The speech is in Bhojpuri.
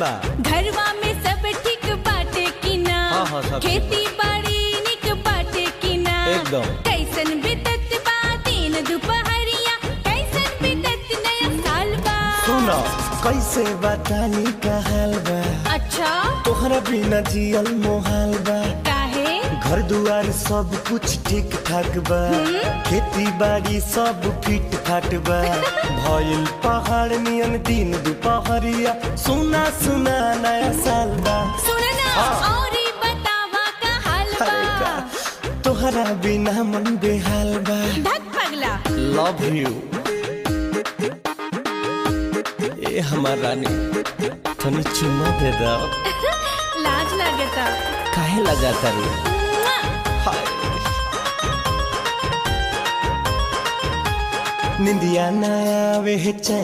बा। घरवा में सब ठीक बाटे कि ना? हाँ, सब खेती बाड़ी निक बाटे कि ना? एकदम। कैसन बीतत बा दिन दुपहरिया, कैसन बीतत नया साल बा। सुनो कैसे बतानी का हाल बा। अच्छा तोहरा बिना जियल मोहाल बा। काहे? घर दुआर सब कुछ ठीक ठाक बा। खेती बाड़ी सब फिट फाट बा। भइल पहाड़ नियन दिन दुपहरिया, सुना सुना नया साल बा। सुनना और बतावा का हाल अरे बा। का तोहरा बिना मन बेहाल बा। धक पगला। लव यू ए हमार रानी, तनी चुम्मा दे दो। लाज लगता। काहे लगाता रे? हाय निंदिया ना आवे चैन